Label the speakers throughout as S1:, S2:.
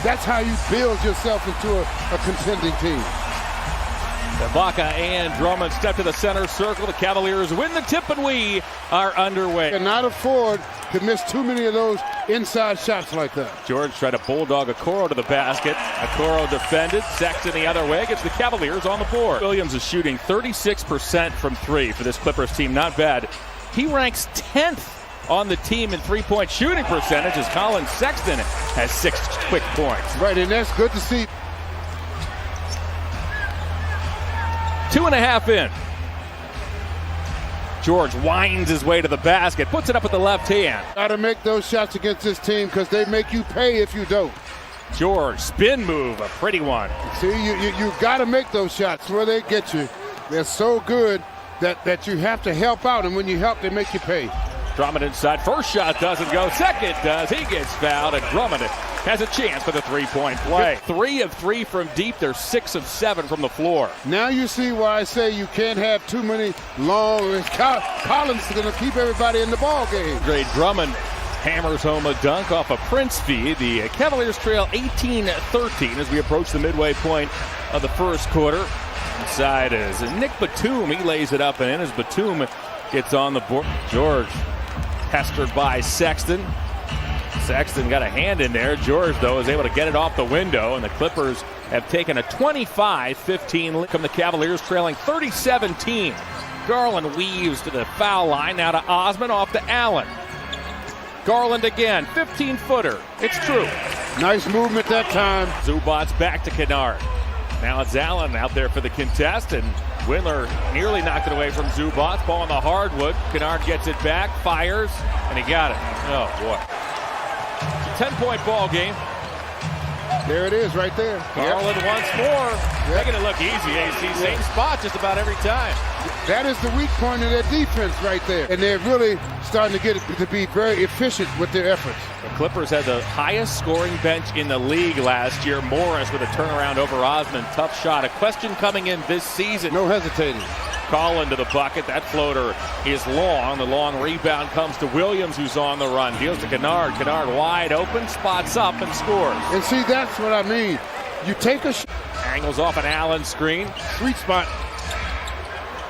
S1: That's how you build yourself into a contending team.
S2: Ibaka and Drummond step to the center circle. The Cavaliers win the tip, and we are underway.
S1: Cannot afford to miss too many of those inside shots like that.
S2: George tried to bulldog Okoro to the basket. Okoro defended. Sexton the other way. Gets the Cavaliers on the board. Williams is shooting 36% from three for this Clippers team. Not bad. He ranks 10th on the team in three-point shooting percentage as Colin Sexton has 6 quick points.
S1: Right, and that's good to see.
S2: 2.5 in. George winds his way to the basket, puts it up with the left hand.
S1: Got to make those shots against this team because they make you pay if you don't.
S2: George, spin move, a pretty one.
S1: See, you got to make those shots where they get you. They're so good that you have to help out, and when you help, they make you pay.
S2: Drummond inside. First shot doesn't go. Second does. He gets fouled, and Drummond has a chance for the three-point play. 3 of 3 from deep. They're 6 of 7 from the floor.
S1: Now you see why I say you can't have too many long. Collins is going to keep everybody in the ball game.
S2: Great. Drummond hammers home a dunk off a Prince feed. The Cavaliers trail 18-13 as we approach the midway point of the first quarter. Inside is Nick Batum. He lays it up and in as Batum gets on the board. George pestered by Sexton. Sexton got a hand in there. George, though, is able to get it off the window, and the Clippers have taken a 25-15 lead from the Cavaliers, trailing 30-17. Garland weaves to the foul line, now to Osman, off to Allen. Garland again, 15-footer. It's true.
S1: Nice movement that time.
S2: Zubac's back to Kennard. Now it's Allen out there for the contest, and Windler nearly knocked it away from Zubac. Ball on the hardwood. Kennard gets it back, fires, and he got it. Oh, boy. It's a 10-point ball game.
S1: There it is right there.
S2: Garland once more. Making it look easy, AC. Same spot just about every time.
S1: That is the weak point of their defense right there. And they're really starting to get it to be very efficient with their efforts.
S2: The Clippers had the highest scoring bench in the league last year. Morris with a turnaround over Osman. Tough shot. A question coming in this season.
S1: No hesitating.
S2: Collin to the bucket. That floater is long. The long rebound comes to Williams, who's on the run. Deals to Kennard. Kennard wide open, spots up and scores.
S1: And see, that's what I mean. You take a shot.
S2: Angles off an Allen screen.
S1: Sweet spot.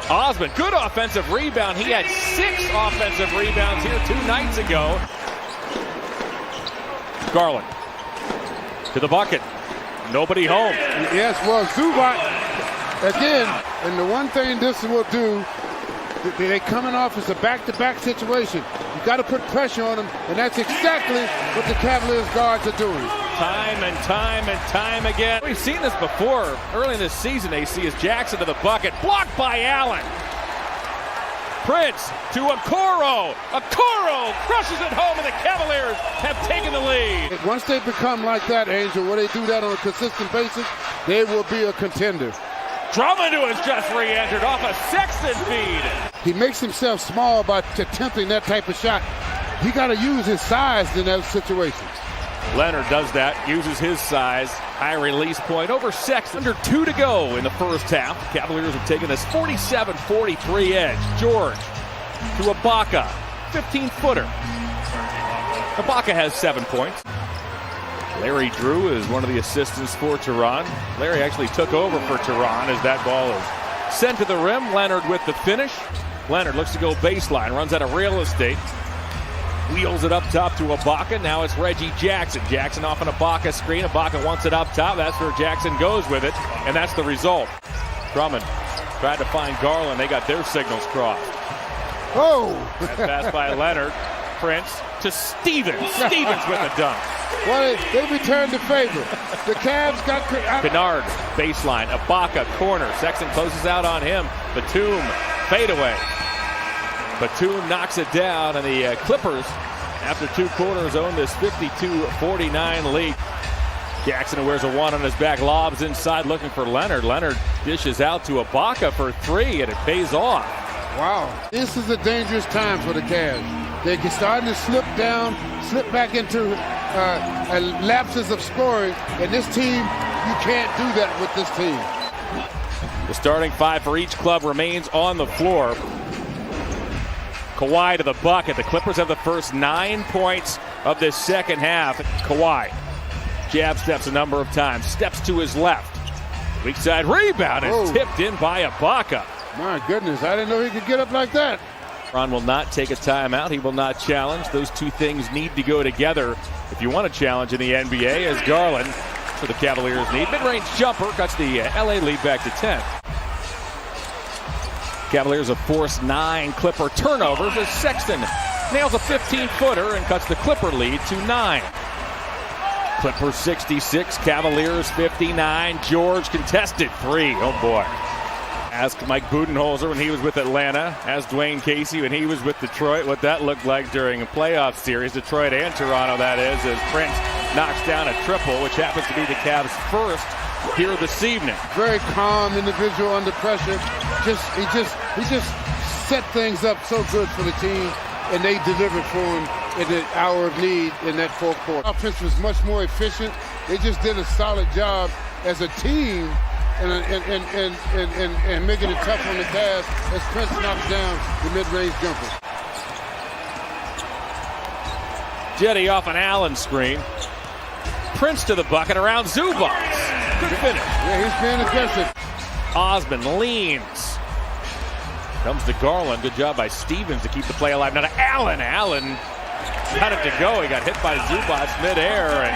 S2: Osman, good offensive rebound. He had 6 offensive rebounds here 2 nights ago. Garland to the bucket. Nobody home.
S1: Yes, well, Zubac, again, and the one thing this will do, they coming off as a back-to-back situation. You got to put pressure on them, and that's exactly what the Cavaliers guards are doing.
S2: Time and time and time again. We've seen this before early in this season, AC, as Jackson to the bucket. Blocked by Allen. Prince to Okoro. Okoro crushes it home, and the Cavaliers have taken the lead.
S1: Once they become like that, Angel, where they do that on a consistent basis, they will be a contender.
S2: Drummond, who has just re-entered off a Sexton feed.
S1: He makes himself small by attempting that type of shot. He got to use his size in those situations.
S2: Leonard does that, uses his size. High release point over Sexton. Under 2 to go in the first half. The Cavaliers have taken this 47-43 edge. George to Ibaka. 15-footer. Ibaka has 7 points. Larry Drew is one of the assistants for Tehran. Larry actually took over for Tehran as that ball is sent to the rim. Leonard with the finish. Leonard looks to go baseline, runs out of real estate. Wheels it up top to Ibaka. Now it's Reggie Jackson. Jackson off an Ibaka screen. Ibaka wants it up top. That's where Jackson goes with it, and that's the result. Drummond tried to find Garland. They got their signals crossed.
S1: Oh!
S2: That pass by Leonard. Prince to Stevens. Stevens with a dunk.
S1: Well, they returned the favor. The Cavs got...
S2: Kennard, baseline. Ibaka, corner. Sexton closes out on him. Batum, fadeaway. Batum knocks it down, and the Clippers, after 2 quarters, own this 52-49 lead. Jackson, who wears a 1 on his back, lobs inside looking for Leonard. Leonard dishes out to Ibaka for 3, and it pays off.
S1: Wow. This is a dangerous time for the Cavs. They're starting to slip down, slip back into lapses of scoring, and this team, you can't do that with this team.
S2: The starting 5 for each club remains on the floor. Kawhi to the bucket. The Clippers have the first 9 points of this second half. Kawhi Jab steps a number of times. Steps to his left. Weak side rebound and tipped in by Ibaka.
S1: My goodness, I didn't know he could get up like that.
S2: Ron will not take a timeout. He will not challenge. Those two things need to go together if you want to challenge in the NBA, as Garland, for the Cavaliers need. Mid-range jumper cuts the LA lead back to 10. Cavaliers have forced 9 Clipper turnovers as Sexton nails a 15-footer and cuts the Clipper lead to 9. Clippers 66, Cavaliers 59. George contested 3. Oh boy. Ask Mike Budenholzer when he was with Atlanta. Ask Dwayne Casey when he was with Detroit what that looked like during a playoff series. Detroit and Toronto, that is, as Prince knocks down a triple, which happens to be the Cavs' first here this evening.
S1: Very calm individual under pressure. He just set things up so good for the team, and they delivered for him in the hour of need in that fourth quarter. Offense was much more efficient. They just did a solid job as a team and making it tough on the Cavs as Prince knocks down the mid-range jumper.
S2: Jetty off an Allen screen. Prince to the bucket around Zubac. Good finish.
S1: Yeah, he's being aggressive.
S2: Osman leans. Comes to Garland. Good job by Stevens to keep the play alive. Now to Allen. Allen got it to go. He got hit by Zubac midair, and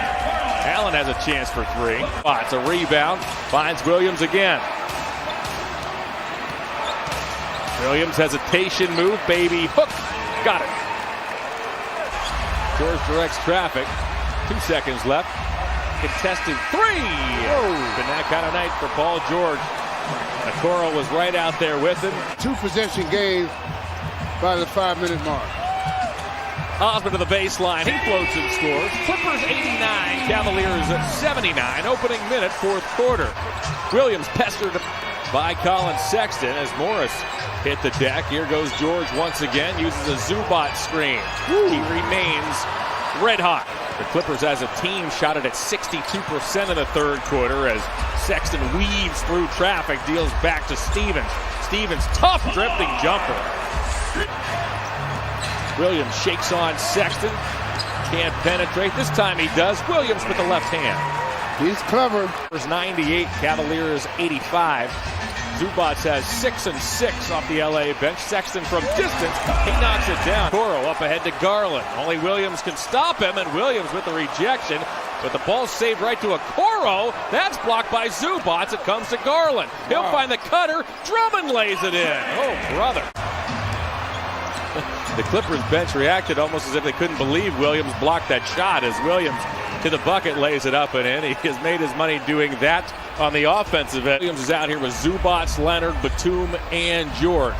S2: Allen has a chance for 3. It's a rebound. Finds Williams again. Williams hesitation move. Baby hook. Got it. George directs traffic. 2 seconds left. Contested 3. Been that kind of night for Paul George. Okoro was right out there with him. 2-possession game by the 5-minute mark. Osman to the baseline. He floats and scores. Clippers 89, Cavaliers 79. Opening minute, fourth quarter. Williams pestered by Colin Sexton as Morris hit the deck. Here goes George once again. Uses a Zubac screen. He remains red hot. The Clippers as a team shot it at 62% in the third quarter as Sexton weaves through traffic, deals back to Stevens. Stevens, tough drifting jumper. Williams shakes on Sexton. Can't penetrate. This time he does. Williams with the left hand.
S1: He's clever.
S2: 98, Cavaliers 85. Zubac has 6 and 6 off the LA bench. Sexton from distance. He knocks it down. Okoro up ahead to Garland. Only Williams can stop him, and Williams with the rejection. But the ball's saved right to Okoro. That's blocked by Zubac. It comes to Garland. He'll find the cutter. Drummond lays it in. Oh, brother. The Clippers bench reacted almost as if they couldn't believe Williams blocked that shot as Williams to the bucket lays it up and in. He has made his money doing that on the offensive end. Williams is out here with Zubac, Leonard, Batum, and George.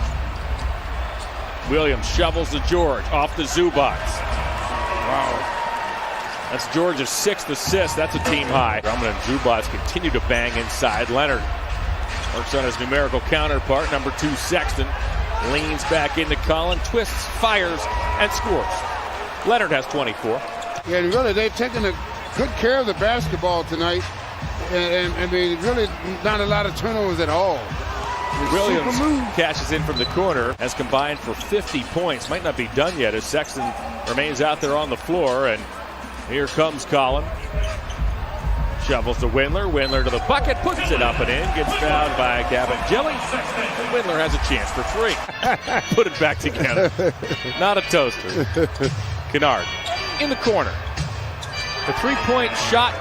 S2: Williams shovels to George, off to Zubac. Wow. That's George's 6th assist. That's a team high. Drummond and Zubac continue to bang inside. Leonard works on his numerical counterpart, number 2, Sexton. Leans back into Collin, twists, fires, and scores. Leonard has 24.
S1: Yeah, really, they've taken a good care of the basketball tonight. And I mean, really not a lot of turnovers at all.
S2: Williams cashes in from the corner, has combined for 50 points. Might not be done yet as Sexton remains out there on the floor. And here comes Collin. Shovels to Windler. Windler to the bucket, puts it up and in. Gets fouled by Cavaliers. And Windler has a chance for 3. Put it back together. Not a toaster. Kennard in the corner. The 3-point shot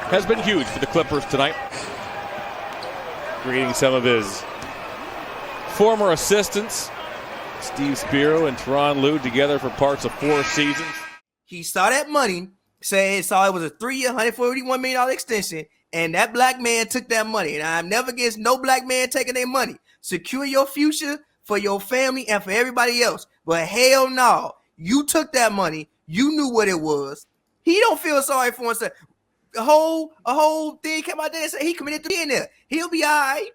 S2: has been huge for the Clippers tonight. Greeting some of his former assistants. Steve Spiro and Teron Lue together for parts of 4 seasons.
S3: He saw that money. Saw it was a 3-year, $141 million extension, and that black man took that money. And I'm never against no black man taking their money. Secure your future for your family and for everybody else. But hell no, you took that money. You knew what it was. He don't feel sorry for himself. A whole thing came out there and said he committed to being there. He'll be all right.